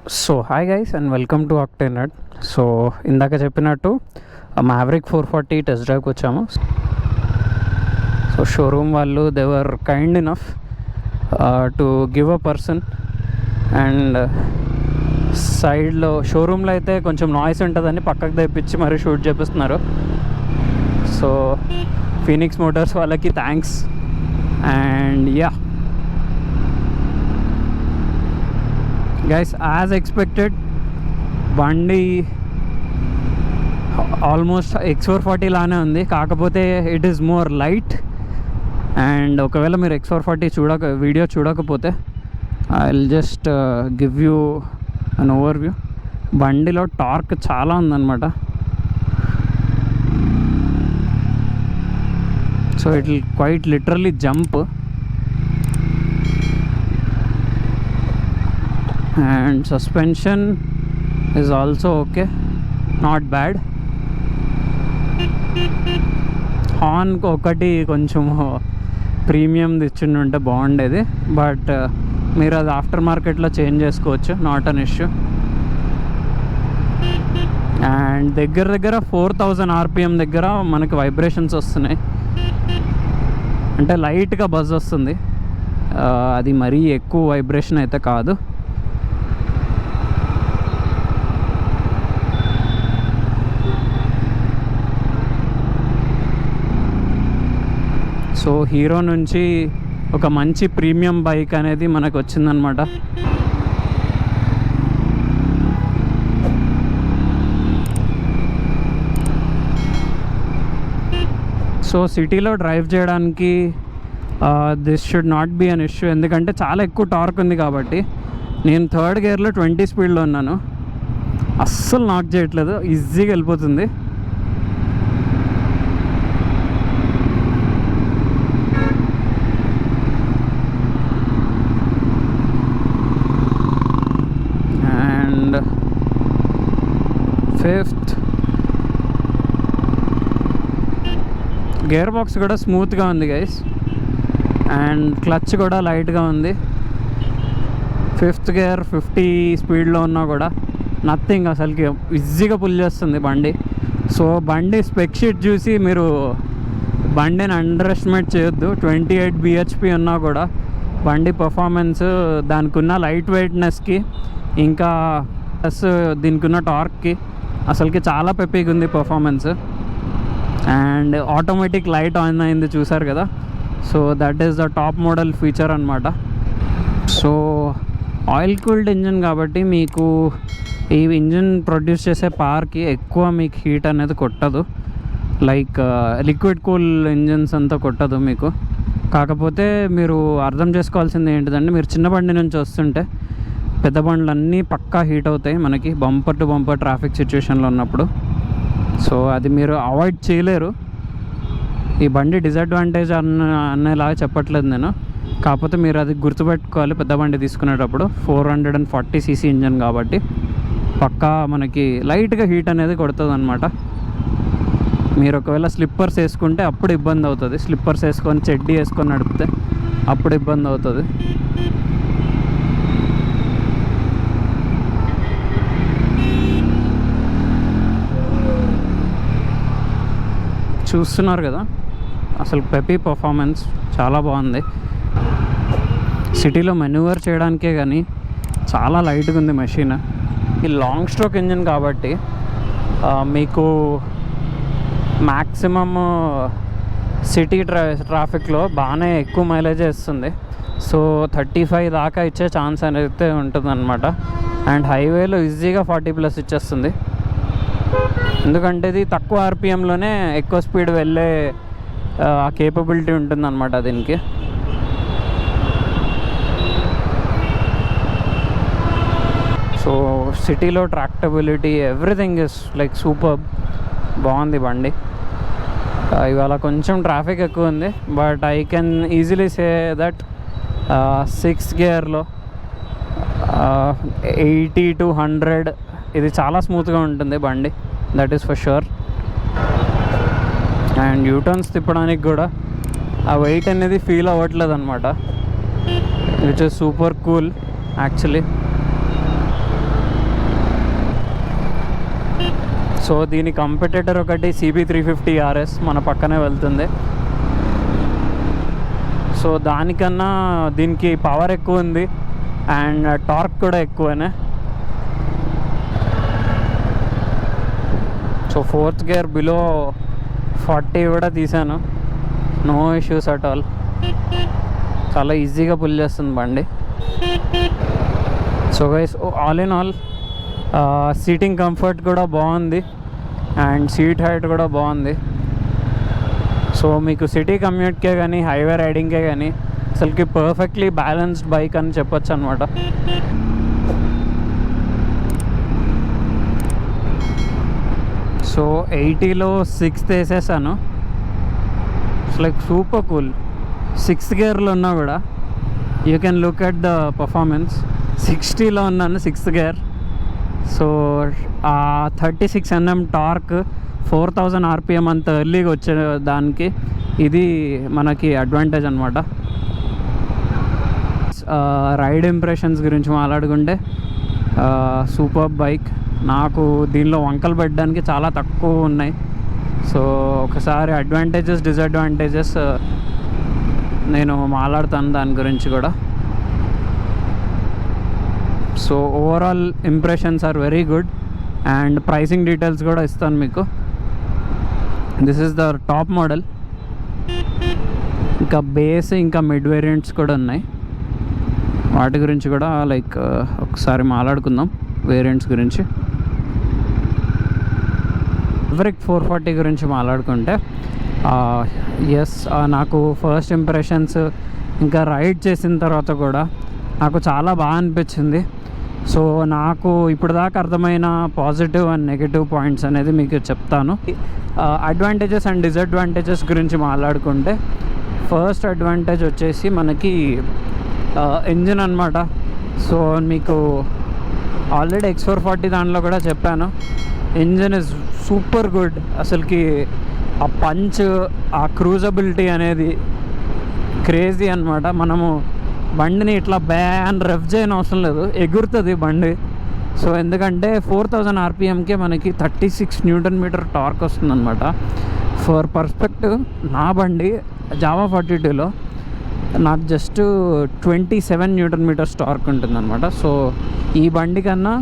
So hi guys and welcome to Octane Nut. So ఇందాక చెప్పినట్టు maverick 440 test డ్రైవ్కి వచ్చాము. So showroom వాళ్ళు they were kind enough to give a person. And సైడ్లో షోరూంలో అయితే కొంచెం నాయిస్ ఉంటుందని పక్కకు తెప్పించి మరీ షూట్ చేపిస్తున్నారు. సో ఫీనిక్స్ మోటార్స్ వాళ్ళకి thanks. And ya guys, as expected బండి ఆల్మోస్ట్ X440 లానే ఉంది, కాకపోతే it is more light. And ఒకవేళ మీరు X440 వీడియో చూడకపోతే I will just give you an overview. బండిలో టార్క్ చాలా ఉందన్నమాట. So it will quite literally jump. And suspension is also okay, not bad. Horn ఒకటి కొంచెం ప్రీమియం ఇచ్చిండుంటే బాగుండేది, but మీరు అది ఆఫ్టర్ మార్కెట్లో చేంజ్ చేసుకోవచ్చు, నాట్ అన్ ఇష్యూ. అండ్ దగ్గర 4000 RPM దగ్గర మనకి వైబ్రేషన్స్ వస్తున్నాయి, అంటే లైట్గా బజ్ వస్తుంది. అది మరీ ఎక్కువ వైబ్రేషన్ అయితే కాదు. సో హీరో నుంచి ఒక మంచి ప్రీమియం బైక్ అనేది మనకు వచ్చిందనమాట. సో సిటీలో డ్రైవ్ చేయడానికి this should not be an issue, ఎందుకంటే చాలా ఎక్కువ టార్క్ ఉంది కాబట్టి. నేను థర్డ్ గేర్లో 20 స్పీడ్లో ఉన్నాను, అస్సలు నాక్ చేయట్లేదు, ఈజీగా వెళ్ళిపోతుంది. ఫిఫ్త్ గేర్ బాక్స్ కూడా స్మూత్గా ఉంది గైస్, అండ్ క్లచ్ కూడా లైట్గా ఉంది. ఫిఫ్త్ గేర్ 50 స్పీడ్లో ఉన్నా కూడా నథింగ్, అసలుకి ఈజీగా పుల్ చేస్తుంది బండి. సో బండి స్పెక్ షీట్ చూసి మీరు బండిని అండర్ ఎస్టిమేట్ చేయొద్దు. 28 bhp ఉన్నా కూడా బండి పర్ఫార్మెన్స్ దానికి ఉన్న లైట్ వెయిట్నెస్కి, ఇంకా ప్లస్ దీనికి ఉన్న టార్క్కి అసలుకి చాలా పెప్పీగా ఉంది performance. And automatic light on అయింది, చూసారు కదా. So that is the top model feature అనమాట. సో ఆయిల్ కూల్డ్ ఇంజిన్ కాబట్టి మీకు ఈ ఇంజిన్ ప్రొడ్యూస్ చేసే పవర్కి ఎక్కువ మీకు హీట్ అనేది కొట్టదు, లైక్ లిక్విడ్ కూల్ ఇంజిన్స్ అంతా కొట్టదు మీకు. కాకపోతే మీరు అర్థం చేసుకోవాల్సింది ఏంటిదంటే, మీరు చిన్న బండి నుంచి వస్తుంటే పెద్ద బండ్లు అన్నీ పక్కా హీట్ అవుతాయి మనకి బంపర్ టు బంపర్ ట్రాఫిక్ సిచ్యువేషన్లో ఉన్నప్పుడు. సో అది మీరు అవాయిడ్ చేయలేరు. ఈ బండి డిసడ్వాంటేజ్ అనేలాగా చెప్పట్లేదు నేను, కాకపోతే మీరు అది గుర్తుపెట్టుకోవాలి పెద్ద బండి తీసుకునేటప్పుడు. 440cc ఇంజన్ కాబట్టి పక్కా మనకి లైట్గా హీట్ అనేది కొడుతుంది అనమాట. మీరు ఒకవేళ స్లిప్పర్స్ వేసుకుంటే అప్పుడు ఇబ్బంది అవుతుంది, స్లిప్పర్స్ వేసుకొని చెడ్డీ వేసుకొని నడిపితే అప్పుడు ఇబ్బంది అవుతుంది. చూస్తున్నారు కదా, అసలు పెపీ పర్ఫార్మెన్స్ చాలా బాగుంది. సిటీలో మెన్యూవర్ చేయడానికే కానీ చాలా లైట్గా ఉంది మెషిన్. ఈ లాంగ్ స్ట్రోక్ ఇంజిన్ కాబట్టి మీకు మ్యాక్సిమమ్ సిటీ ట్రాఫిక్లో బాగానే ఎక్కువ మైలేజ్ ఇస్తుంది. సో 35 దాకా ఇచ్చే ఛాన్స్ అనేది ఉంటుంది అనమాట. అండ్ హైవేలో ఈజీగా 40+ ఇచ్చేస్తుంది, ఎందుకంటే ఇది తక్కువ RPMలోనే ఎక్కువ స్పీడ్ వెళ్ళే ఆ కేపబిలిటీ ఉంటుందన్నమాట దీనికి. సో సిటీలో ట్రాక్టబిలిటీ ఎవ్రీథింగ్ ఇస్ లైక్ సూపర్, బాగుంది బండి. ఇవాళ కొంచెం ట్రాఫిక్ ఎక్కువ ఉంది, but I can easily say that 6th గేర్లో 80 to 100 ఇది చాలా స్మూత్గా ఉంటుంది బండి, that is for sure. And U-turns తిప్పడానికి కూడా ఆ వెయిట్ అనేది ఫీల్ అవ్వట్లేదు అనమాట, which is super cool actually. So దీని కంపెటేటర్ ఒకటి CB350RS మన పక్కనే వెళ్తుంది. సో దానికన్నా దీనికి పవర్ ఎక్కువ ఉంది అండ్ టార్క్ కూడా ఎక్కువనే. సో 4th గేర్ బిలో 40 కూడా తీసాను, నో ఇష్యూస్ అట్ ఆల్. చాలా ఈజీగా పుల్ చేస్తుంది బండి. So guys, all in all seating comfort కూడా బాగుంది అండ్ సీట్ హైట్ కూడా బాగుంది. సో మీకు సిటీ కమ్యూట్కే కానీ హైవే రైడింగ్కే కానీ అసలుకి పర్ఫెక్ట్లీ బ్యాలెన్స్డ్ బైక్ అని చెప్పొచ్చు అనమాట. సో 80లో 6th వేసేసాను. Like super cool. 6th గేర్లో ఉన్నా కూడా you can look at the performance. 60లో ఉన్నాను 6th gear. So 36 Nm torque, 4000 RPM అంత ఎర్లీగా వచ్చే దానికి ఇది మనకి అడ్వాంటేజ్ అనమాట. రైడ్ ఇంప్రెషన్స్ గురించి మాట్లాడుకుంటే సూపర్ బైక్. నాకు దీనిలో వంకలు పెట్టడానికి చాలా తక్కువ ఉన్నాయి. సో ఒకసారి అడ్వాంటేజెస్ డిసడ్వాంటేజెస్ నేను మాట్లాడతాను దాని గురించి కూడా. So overall impressions are very good and pricing details కూడా ఇస్తాను మీకు. This is the top model. ఇంకా బేస్ ఇంకా మిడ్ వేరియంట్స్ కూడా ఉన్నాయి, వాటి గురించి కూడా లైక్ ఒకసారి మాట్లాడుకుందాం వేరియంట్స్ గురించి. ఎవరిక్ 440 గురించి మాట్లాడుకుంటే ఎస్, నాకు ఫస్ట్ ఇంప్రెషన్స్ ఇంకా రైడ్ చేసిన తర్వాత కూడా నాకు చాలా బాగా అనిపించింది. సో నాకు ఇప్పుడు దాకా అర్థమైన పాజిటివ్ అండ్ నెగిటివ్ పాయింట్స్ అనేది మీకు చెప్తాను. అడ్వాంటేజెస్ అండ్ డిసడ్వాంటేజెస్ గురించి మాట్లాడుకుంటే ఫస్ట్ అడ్వాంటేజ్ వచ్చేసి మనకి ఇంజిన్ అనమాట. సో మీకు ఆల్రెడీ X440 దానిలో కూడా చెప్పాను, ఇంజిన్ ఇస్ సూపర్ గుడ్. అసలుకి ఆ పంచ్, ఆ క్రూజబిలిటీ అనేది క్రేజీ అనమాట. మనము బండిని ఇట్లా బ్యాన్ రెవ్ చేయని అవసరం లేదు, ఎగురుతుంది బండి. సో ఎందుకంటే 4000 RPMకే మనకి 36 Nm టార్క్ వస్తుందన్నమాట. ఫర్ పర్స్పెక్టివ్, నా బండి జావా 42లో నాకు జస్ట్ 27 Nm టార్క్ ఉంటుందన్నమాట. సో ఈ బండి కన్నా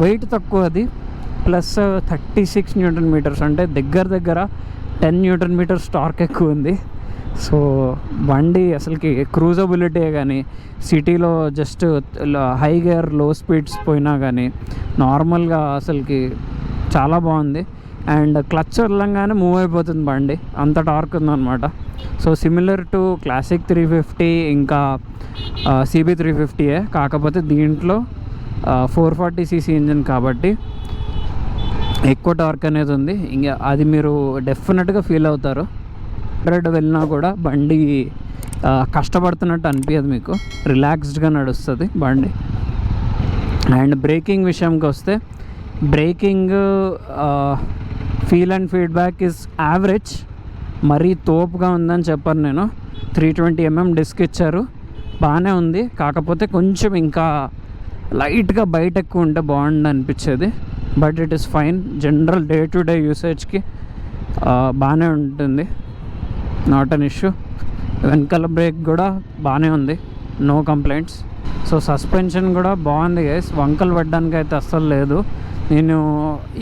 వెయిట్ తక్కువ, అది ప్లస్ 36 Nm అంటే దగ్గర 10 Nm టార్క్ ఎక్కువ ఉంది. సో బండి అసలుకి క్రూజబిలిటీ కానీ, సిటీలో జస్ట్ హై గేర్ లో స్పీడ్స్ పోయినా కానీ నార్మల్గా అసలుకి చాలా బాగుంది. అండ్ క్లచ్ వదలంగానే మూవ్ అయిపోతుంది బండి, అంత టార్క్ ఉందన్నమాట. సో సిమిలర్ టు క్లాసిక్ 350 ఇంకా CB350, కాకపోతే దీంట్లో 440cc ఇంజిన్ కాబట్టి ఎక్కువ టార్క్ అనేది ఉంది. ఇంకా అది మీరు డెఫినెట్గా ఫీల్ అవుతారు. 100 వెళ్ళినా కూడా బండి కష్టపడుతున్నట్టు అనిపించదు, మీకు రిలాక్స్డ్గా నడుస్తుంది బండి. అండ్ బ్రేకింగ్ విషయంకి వస్తే, breaking feel and feedback is average, మరీ తోపుగా ఉందని చెప్పాను నేను. 320 mm డిస్క్ ఇచ్చారు, బాగానే ఉంది. కాకపోతే కొంచెం ఇంకా లైట్గా బయట ఎక్కువ ఉంటే బాగుండు అనిపించేది. But it is fine, general day to day యూసేజ్కి బాగానే ఉంటుంది, నాట్ అన్ ఇష్యూ. వెనకాల బ్రేక్ కూడా బాగానే ఉంది, నో కంప్లైంట్స్. సో సస్పెన్షన్ కూడా బాగుంది గైస్, వంకలు పడ్డానికి అయితే అస్సలు లేదు. నేను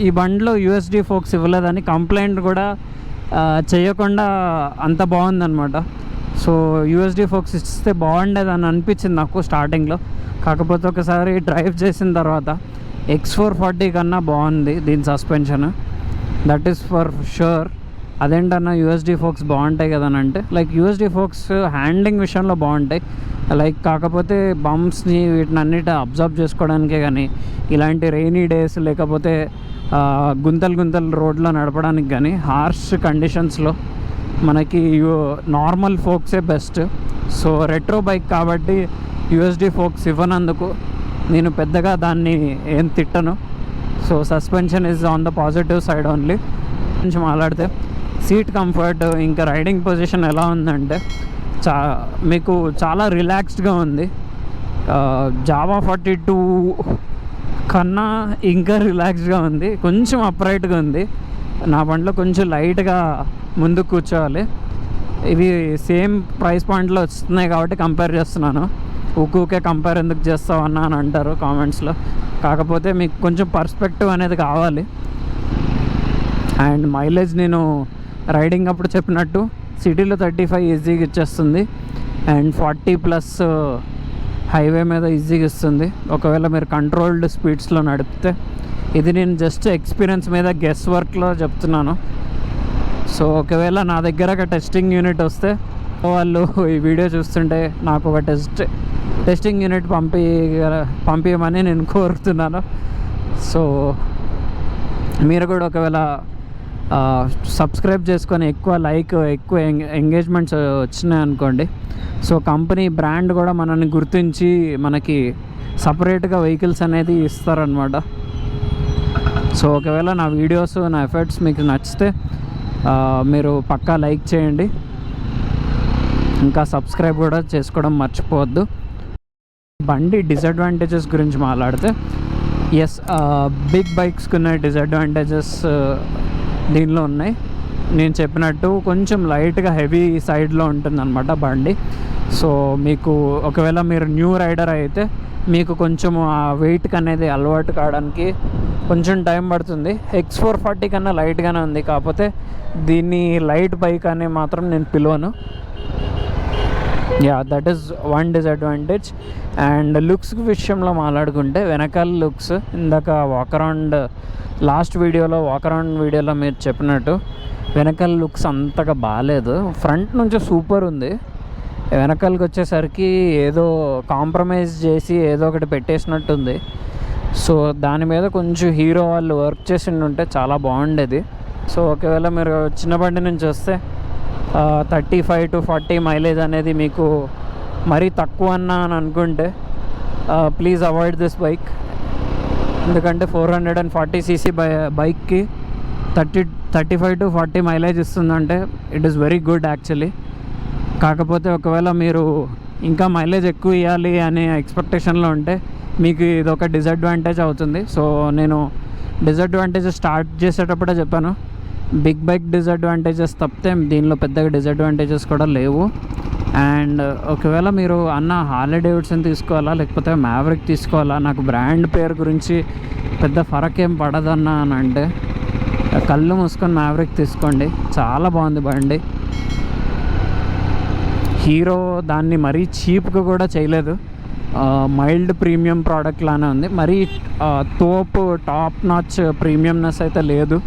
ఈ బండిలో USD ఫోక్స్ ఇవ్వలేదని కంప్లైంట్ కూడా చేయకుండా అంత బాగుందన్నమాట. సో USD ఫోక్స్ ఇస్తే బాగుండేదని అనిపించింది నాకు స్టార్టింగ్లో. కాకపోతే ఒకసారి డ్రైవ్ చేసిన తర్వాత X440 కన్నా బాగుంది దీని suspension, that is for sure. అదేంటన్నా USD ఫోక్స్ బాగుంటాయి కదా అని అంటే, లైక్ USD ఫోక్స్ హ్యాండ్లింగ్ విషయంలో బాగుంటాయి, లైక్ కాకపోతే బంప్స్ని వీటిని అన్నిటి అబ్జర్వ్ చేసుకోవడానికే. కానీ ఇలాంటి రెయినీ డేస్ లేకపోతే గుంతలు రోడ్లో నడపడానికి కానీ హార్ష్ కండిషన్స్లో మనకి నార్మల్ ఫోక్సే బెస్ట్. సో రెట్రో బైక్ కాబట్టి USD ఫోక్స్ ఇవ్వనందుకు నేను పెద్దగా దాన్ని ఏం తిట్టను. So suspension is on the positive side only. కొంచెం మాట్లాడితే సీట్ కంఫర్ట్ ఇంకా రైడింగ్ పొజిషన్ ఎలా ఉందంటే మీకు చాలా రిలాక్స్డ్గా ఉంది. జావా 42 కన్నా ఇంకా రిలాక్స్గా ఉంది, కొంచెం అప్రైట్గా ఉంది. నా బండిలో కొంచెం లైట్గా ముందుకు కూర్చోవాలి. ఇవి సేమ్ ప్రైస్ పాయింట్లో వస్తున్నాయి కాబట్టి కంపేర్ చేస్తున్నాను. ఊకే కంపేర్ ఎందుకు చేస్తావు అన్న అని అంటారు కామెంట్స్లో. కాకపోతే మీకు కొంచెం పర్స్పెక్టివ్ అనేది కావాలి. అండ్ మైలేజ్ నేను రైడింగ్ అప్పుడు చెప్పినట్టు సిటీలో 35 ఈజీగా ఇచ్చేస్తుంది. అండ్ 40+ హైవే మీద ఈజీగా ఇస్తుంది ఒకవేళ మీరు కంట్రోల్డ్ స్పీడ్స్లో నడిపితే. ఇది నేను జస్ట్ ఎక్స్పీరియన్స్ మీద గెస్ వర్క్లో చెప్తున్నాను. సో ఒకవేళ నా దగ్గర ఒక టెస్టింగ్ యూనిట్ వస్తే వాళ్ళు ఈ వీడియో చూస్తుంటే నాకు ఒక టెస్టింగ్ యూనిట్ పంపించమని నేను కోరుతున్నాను. సో మీరు కూడా ఒకవేళ సబ్స్క్రైబ్ చేసుకొని ఎక్కువ ఎంగేజ్మెంట్స్ వచ్చినాయి అనుకోండి, సో కంపెనీ బ్రాండ్ కూడా మనల్ని గుర్తించి మనకి సపరేట్గా వెహికల్స్ అనేది ఇస్తారనమాట. సో ఒకవేళ నా వీడియోస్ నా ఎఫర్ట్స్ మీకు నచ్చితే మీరు పక్కా లైక్ చేయండి, ఇంకా సబ్స్క్రైబ్ కూడా చేసుకోవడం మర్చిపోవద్దు. బండి డిసడ్వాంటేజెస్ గురించి మాట్లాడితే, ఎస్ బిగ్ బైక్స్కి ఉన్న డిసడ్వాంటేజెస్ దీనిలో ఉన్నాయి. నేను చెప్పినట్టు కొంచెం లైట్గా హెవీ సైడ్లో ఉంటుందన్నమాట బండి. సో మీకు ఒకవేళ మీరు న్యూ రైడర్ అయితే మీకు కొంచెం ఆ వెయిట్కి అనేది అలవాటు కావడానికి కొంచెం టైం పడుతుంది. X440 కన్నా లైట్గానే ఉంది, కాకపోతే దీన్ని లైట్ బైక్ అని మాత్రం నేను పిలవను. That is one disadvantage. And looks విషయంలో మాట్లాడుకుంటే వెనకాల లుక్స్, ఇందాక లాస్ట్ వీడియోలో వీడియోలో మీరు చెప్పినట్టు వెనకాల లుక్స్ అంతగా బాగాలేదు. ఫ్రంట్ నుంచి సూపర్ ఉంది, వెనకాలకి వచ్చేసరికి ఏదో కాంప్రమైజ్ చేసి ఏదో ఒకటి పెట్టేసినట్టుంది. సో దాని మీద కొంచెం హీరో వాళ్ళు వర్క్ చేసి ఉంటే చాలా బాగుండేది. సో ఒకవేళ మీరు చిన్న బండి నుంచి వస్తే 35 to 40 మైలేజ్ అనేది మీకు మరీ తక్కువ అని అనుకుంటే ప్లీజ్ అవాయిడ్ దిస్ బైక్. ఎందుకంటే 440cc బైక్కి 35 to 40 మైలేజ్ ఇస్తుందంటే it is very good actually. కాకపోతే ఒకవేళ మీరు ఇంకా మైలేజ్ ఎక్కువ ఇవ్వాలి అనే ఎక్స్పెక్టేషన్లో ఉంటే మీకు ఇది ఒక డిసడ్వాంటేజ్ అవుతుంది. సో నేను డిసడ్వాంటేజెస్ స్టార్ట్ చేసేటప్పుడే చెప్పాను, బిగ్ బైక్ డిసడ్వాంటేజెస్ తప్పితే దీనిలో పెద్దగా డిసడ్వాంటేజెస్ కూడా లేవు. అండ్ ఒకవేళ మీరు హార్లీ డేవిడ్సన్ తీసుకోవాలా లేకపోతే మ్యావరిక్ తీసుకోవాలా, నాకు బ్రాండ్ పేరు గురించి పెద్ద ఫరక్ ఏం పడదన్నా అని అంటే కళ్ళు మూసుకొని మ్యావరిక్ తీసుకోండి, చాలా బాగుంది బండి. హీరో దాన్ని మరీ చీప్గా కూడా చేయలేదు, మైల్డ్ ప్రీమియం ప్రోడక్ట్ లానే ఉంది. మరీ టాప్ నాచ్ ప్రీమియంనెస్ అయితే లేదు,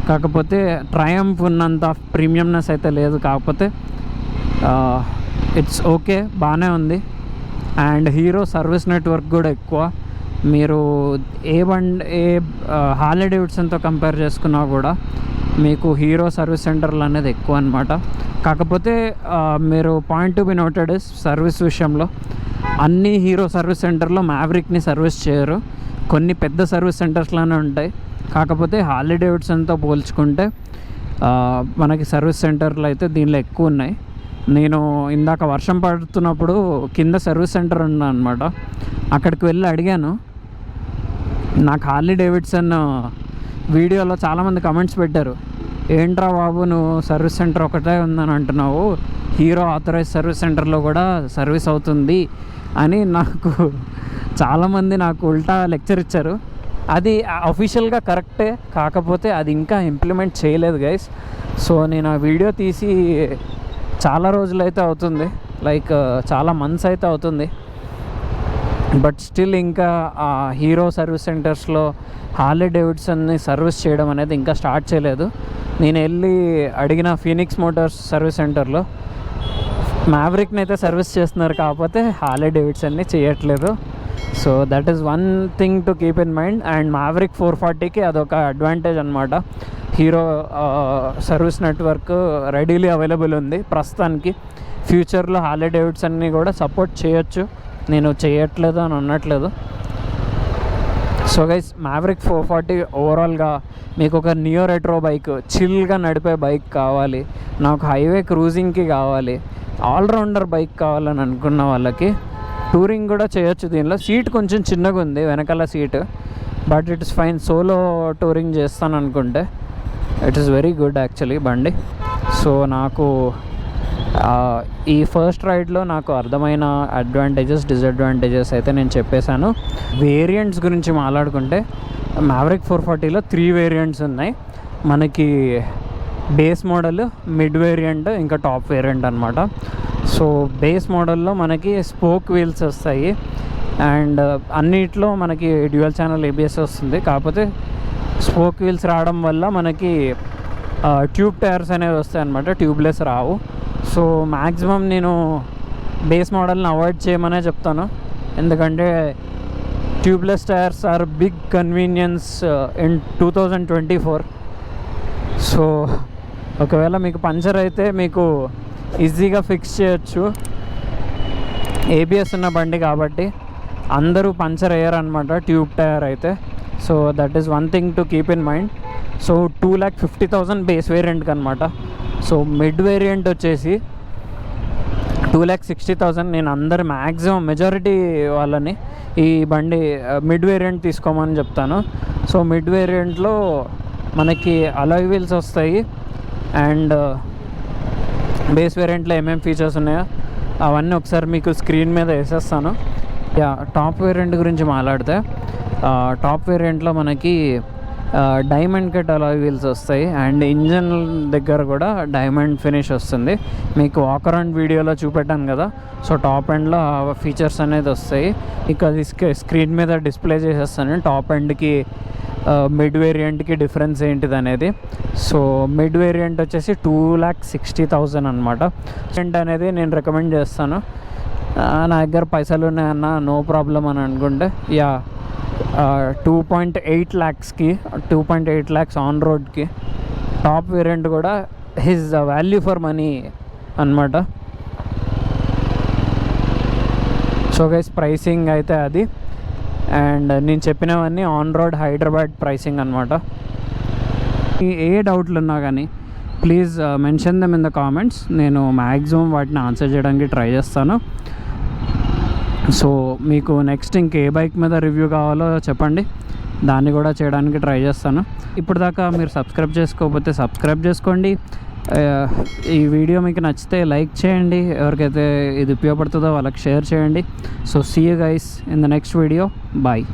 కాకపోతే ట్రయంఫ్ ఉన్నంత ప్రీమియంనెస్ అయితే లేదు. కాకపోతే ఇట్స్ ఓకే, బాగానే ఉంది. అండ్ హీరో సర్వీస్ నెట్వర్క్ కూడా ఎక్కువ. మీరు ఏ హార్లీ డేవిడ్సన్తో కంపేర్ చేసుకున్నా కూడా మీకు హీరో సర్వీస్ సెంటర్లు అనేది ఎక్కువ అనమాట. కాకపోతే మీరు point to be noted is service విషయంలో అన్ని హీరో సర్వీస్ సెంటర్లో మ్యావరిక్ని సర్వీస్ చేయరు, కొన్ని పెద్ద సర్వీస్ సెంటర్స్లోనే ఉంటాయి. కాకపోతే హార్లీ డేవిడ్సన్తో పోల్చుకుంటే మనకి సర్వీస్ సెంటర్లు అయితే దీనిలో ఎక్కువ ఉన్నాయి. నేను ఇందాక వర్షం పడుతున్నప్పుడు కింద సర్వీస్ సెంటర్ ఉన్నా అనమాట, అక్కడికి వెళ్ళి అడిగాను. నాకు హార్లీ డేవిడ్సన్ వీడియోలో చాలామంది కమెంట్స్ పెట్టారు, ఏంట్రా బాబు నువ్వు సర్వీస్ సెంటర్ ఒకటే ఉందని అంటున్నావు, హీరో ఆథరైజ్ సర్వీస్ సెంటర్లో కూడా సర్వీస్ అవుతుంది అని నాకు చాలామంది నాకు ఉల్టా లెక్చర్ ఇచ్చారు. అది అఫీషియల్గా కరెక్టే, కాకపోతే అది ఇంకా ఇంప్లిమెంట్ చేయలేదు గైస్. సో నేను ఆ వీడియో తీసి చాలా రోజులైతే అవుతుంది, లైక్ చాలా మంత్స్ అయితే అవుతుంది. బట్ స్టిల్ ఇంకా ఆ హీరో సర్వీస్ సెంటర్స్లో హార్లీ డేవిడ్సన్ని సర్వీస్ చేయడం అనేది ఇంకా స్టార్ట్ చేయలేదు. నేను వెళ్ళి అడిగిన ఫీనిక్స్ మోటార్స్ సర్వీస్ సెంటర్లో మ్యావరిక్ని అయితే సర్వీస్ చేస్తున్నారు, కాకపోతే హార్లీ డేవిడ్సన్ని చేయట్లేదు. So that is one thing to keep in mind. And Mavrick 440కి అదొక అడ్వాంటేజ్ అనమాట, Hero service network readily available ఉంది ప్రస్తుతానికి. ఫ్యూచర్లో హార్లీ డేవిడ్సన్ని కూడా సపోర్ట్ చేయొచ్చు, నేను చేయట్లేదు అని అనట్లేదు. సో గైస్, మ్యావరిక్ 440 ఓవరాల్గా మీకు ఒక నియో రెట్రో బైక్, చిల్గా నడిపే బైక్ కావాలి, నాకు హైవే క్రూజింగ్కి కావాలి, ఆల్రౌండర్ బైక్ కావాలని అనుకున్న వాళ్ళకి టూరింగ్ కూడా చేయొచ్చు. దీనిలో సీట్ కొంచెం చిన్నగా ఉంది, వెనకాల seat but it is fine. Solo touring చేస్తాను అనుకుంటే it is very good actually బండి. సో నాకు ఈ ఫస్ట్ రైడ్లో నాకు అర్థమైన అడ్వాంటేజెస్, డిసడ్వాంటేజెస్ అయితే నేను చెప్పేశాను. వేరియంట్స్ గురించి మాట్లాడుకుంటే మ్యావరిక్ 440లో 3 వేరియంట్స్ ఉన్నాయి మనకి. బేస్ మోడల్, మిడ్ వేరియంట్, ఇంకా టాప్ వేరియంట్ అనమాట. సో బేస్ మోడల్లో మనకి స్పోక్ వీల్స్ వస్తాయి అండ్ అన్నిట్లో మనకి డ్యూయల్ ఛానల్ ABS వస్తుంది. కాకపోతే స్పోక్ వీల్స్ రావడం వల్ల మనకి ట్యూబ్ టైర్స్ అనేవి వస్తాయి అన్నమాట, ట్యూబ్లెస్ రావు. సో మ్యాక్సిమం నేను బేస్ మోడల్ని అవాయిడ్ చేయమనే చెప్తాను, ఎందుకంటే tubeless tyres are big convenience in 2024. So ఒకవేళ మీకు పంచర్ అయితే మీకు ఈజీగా ఫిక్స్ చేయొచ్చు. ABS ఉన్న బండి కాబట్టి అందరూ పంచర్ అయ్యారు అనమాట ట్యూబ్ టైర్ అయితే. So that is one thing to keep in mind. So 2,50,000 base వేరియంట్కి అనమాట. సో మిడ్ వేరియంట్ వచ్చేసి 2,60,000. నేను అందరు మ్యాక్సిమం మెజారిటీ వాళ్ళని ఈ బండి మిడ్ వేరియంట్ తీసుకోమని చెప్తాను. సో మిడ్ వేరియంట్లో మనకి అలాయ్ వీల్స్ వస్తాయి అండ్ బేస్ వేరియంట్లో ఏమేమి ఫీచర్స్ ఉన్నాయో అవన్నీ ఒకసారి మీకు స్క్రీన్ మీద వేసేస్తాను. టాప్ వేరియంట్ గురించి మాట్లాడితే టాప్ వేరియంట్లో మనకి డైమండ్ కట్ అలాయ్ వీల్స్ వస్తాయి అండ్ ఇంజన్ దగ్గర కూడా డైమండ్ ఫినిష్ వస్తుంది. మీకు వాక్ అరౌండ్ వీడియోలో చూపెట్టాను కదా. సో టాప్ ఎండ్లో ఫీచర్స్ అనేది వస్తాయి. ఇక అది స్క్రీన్ మీద డిస్ప్లే చేసేస్తాను టాప్ ఎండ్కి మిడ్ వేరియంట్కి డిఫరెన్స్ ఏంటిది అనేది. సో మిడ్ వేరియంట్ వచ్చేసి 2,60,000 అనమాట. అనేది నేను రికమెండ్ చేస్తాను. నా దగ్గర పైసలు ఉన్నాయన్న నో ప్రాబ్లం అని అనుకుంటే 2.8 lakhsకి 2.8 lakhs ఆన్ రోడ్కి టాప్ వేరియంట్ కూడా హిజ్ వాల్యూ ఫర్ మనీ అనమాట. సో గైస్ ప్రైసింగ్ అయితే అది. అండ్ నేను చెప్పినవన్నీ ఆన్ రోడ్ హైదరాబాద్ ప్రైసింగ్ అనమాట. ఏ డౌట్లు ఉన్నా కానీ please mention them in the comments. నేను మ్యాక్సిమం వాటిని ఆన్సర్ చేయడానికి ట్రై చేస్తాను. సో మీకు నెక్స్ట్ ఇంకే బైక్ మీద రివ్యూ కావాలో చెప్పండి, దాన్ని కూడా చేయడానికి ట్రై చేస్తాను. ఇప్పుడు దాకా మీరు సబ్స్క్రైబ్ చేసుకోకపోతే సబ్స్క్రైబ్ చేసుకోండి. ఈ వీడియో మీకు నచ్చితే లైక్ చేయండి, ఎవరికైతే ఇది ఉపయోగపడుతుందో వాళ్ళకి షేర్ చేయండి. So see you guys in the next video. Bye.